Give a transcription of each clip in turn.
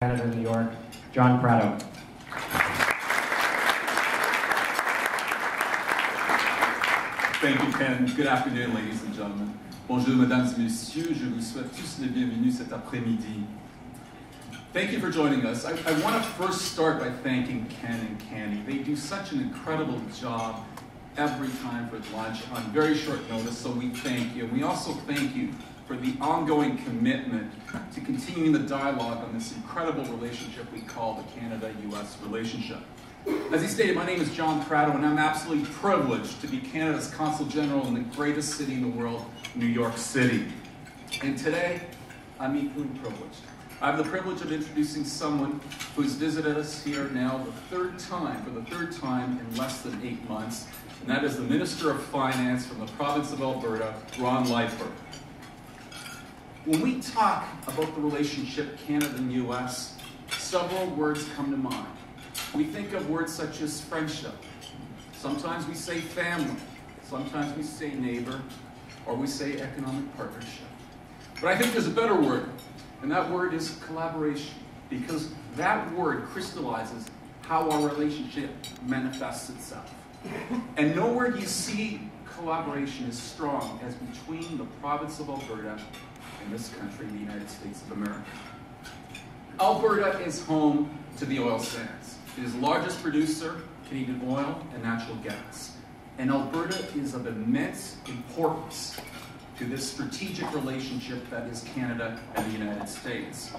Canada, New York, John Prado. Thank you, Ken. Good afternoon, ladies and gentlemen. Bonjour, mesdames et messieurs. Je vous souhaite tous les bienvenus cet après-midi. Thank you for joining us. I want to first start by thanking Ken and Candy. They do such an incredible job every time for lunch on very short notice, so we thank you. We also thank you for the ongoing commitment to continuing the dialogue on this incredible relationship we call the Canada-US relationship. As he stated, my name is John Prado, and I'm absolutely privileged to be Canada's Consul General in the greatest city in the world, New York City. And today, I'm equally privileged. I have the privilege of introducing someone who's visited us here now for the third time in less than 8 months, and that is the Minister of Finance from the province of Alberta, Ron Liepert. When we talk about the relationship Canada and US, several words come to mind. We think of words such as friendship. Sometimes we say family. Sometimes we say neighbor, or we say economic partnership. But I think there's a better word, and that word is collaboration, because that word crystallizes how our relationship manifests itself. And nowhere do you see collaboration as strong as between the province of Alberta and this country, the United States of America. Alberta is home to the oil sands. It is the largest producer of Canadian oil and natural gas. And Alberta is of immense importance to this strategic relationship that is Canada and the United States.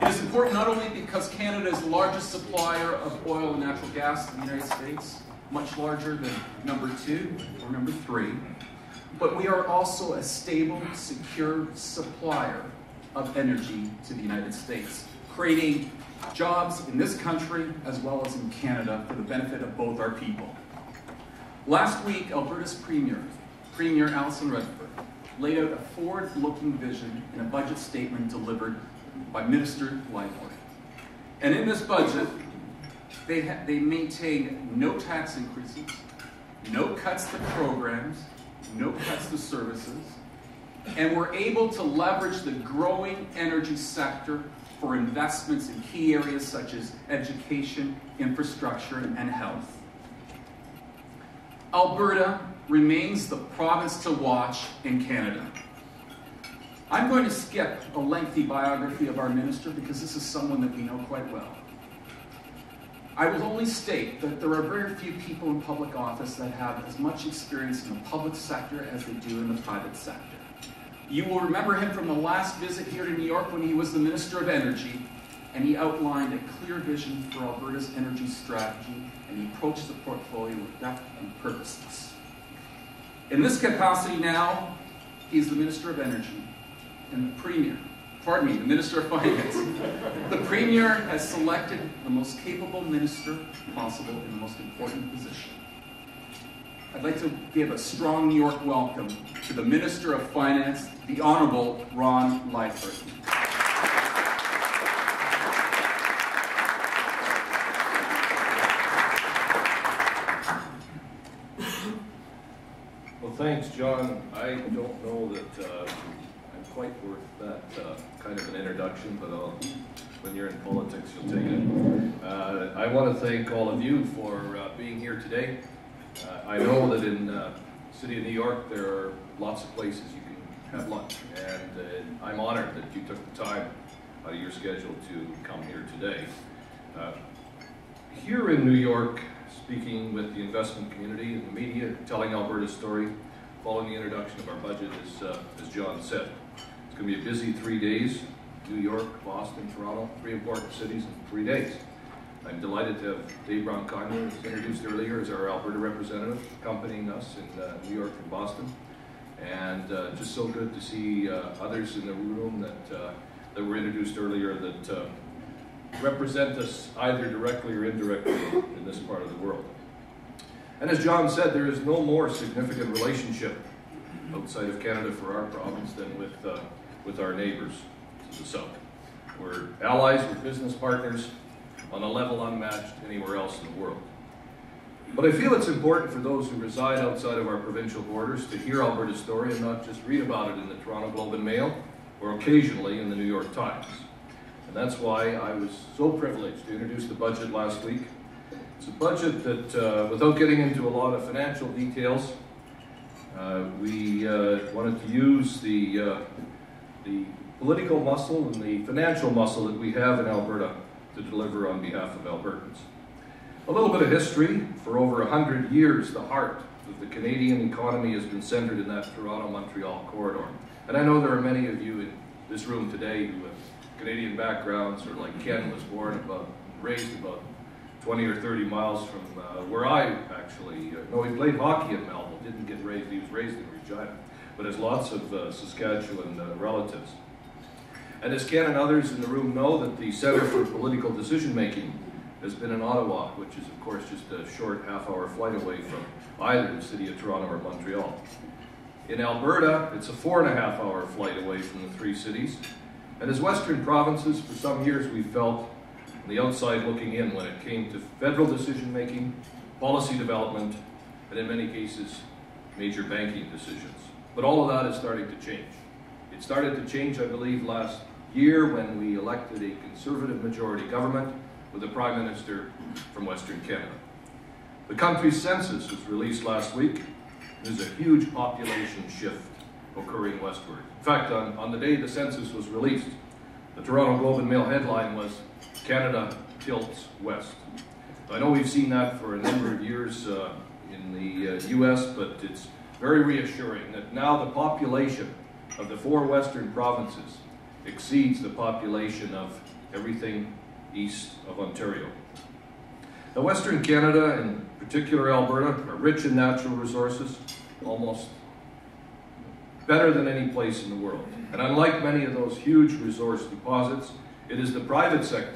It is important not only because Canada is the largest supplier of oil and natural gas in the United States, much larger than number 2 or number 3, but we are also a stable, secure supplier of energy to the United States, creating jobs in this country as well as in Canada for the benefit of both our people. Last week, Alberta's Premier Alison Redford, laid out a forward-looking vision in a budget statement delivered by Minister Liepert. And in this budget, they maintained no tax increases, no cuts to programs, no cuts to services, and were able to leverage the growing energy sector for investments in key areas such as education, infrastructure, and health. Alberta remains the province to watch in Canada. I'm going to skip a lengthy biography of our minister because this is someone that we know quite well. I will only state that there are very few people in public office that have as much experience in the public sector as they do in the private sector. You will remember him from the last visit here to New York when he was the Minister of Energy, and he outlined a clear vision for Alberta's energy strategy, and he approached the portfolio with depth and purpose. In this capacity now, he's the Minister of Energy, and the Minister of Finance. The Premier has selected the most capable minister possible in the most important position. I'd like to give a strong New York welcome to the Minister of Finance, the Honorable Ron Liepert. Well, thanks, John. I don't know that I'm quite worth that kind of an introduction, but when you're in politics, you'll take it. I want to thank all of you for being here today. I know that in the city of New York, there are lots of places you can have lunch, and I'm honored that you took the time out of your schedule to come here today. Here in New York, speaking with the investment community and the media, telling Alberta's story, following the introduction of our budget, as John said. It's going to be a busy 3 days. New York, Boston, Toronto, 3 important cities in 3 days. I'm delighted to have Dave Brown-Conyer, as introduced earlier, as our Alberta representative, accompanying us in New York and Boston. And just so good to see others in the room that were introduced earlier that represent us either directly or indirectly in this part of the world. And as John said, there is no more significant relationship outside of Canada for our province than with our neighbors to the south. We're allies, we're business partners on a level unmatched anywhere else in the world. But I feel it's important for those who reside outside of our provincial borders to hear Alberta's story and not just read about it in the Toronto Globe and Mail or occasionally in the New York Times. And that's why I was so privileged to introduce the budget last week. It's a budget that, without getting into a lot of financial details, we wanted to use the political muscle and the financial muscle that we have in Alberta to deliver on behalf of Albertans. A little bit of history. For over 100 years, the heart of the Canadian economy has been centered in that Toronto-Montreal corridor. And I know there are many of you in this room today who have Canadian backgrounds, or like Ken was raised about 20 or 30 miles from where I actually, no, he played hockey in Melville, didn't get raised, he was raised in Regina, but has lots of Saskatchewan relatives. And as Ken and others in the room know, that the Centre for Political Decision Making has been in Ottawa, which is of course just a short half-hour flight away from either the city of Toronto or Montreal. In Alberta, it's a 4.5-hour flight away from the three cities. And as Western provinces, for some years we felt on the outside looking in when it came to federal decision making, policy development, and in many cases, major banking decisions. But all of that is starting to change. It started to change, I believe, last year when we elected a Conservative majority government with a Prime Minister from Western Canada. The country's census was released last week. There's a huge population shift occurring westward. In fact, on the day the census was released, the Toronto Globe and Mail headline was, "Canada tilts west." I know we've seen that for a number of years in the US, but it's very reassuring that now the population of the 4 western provinces exceeds the population of everything east of Ontario. Now, Western Canada, in particular Alberta, are rich in natural resources, almost better than any place in the world. And unlike many of those huge resource deposits, it is the private sector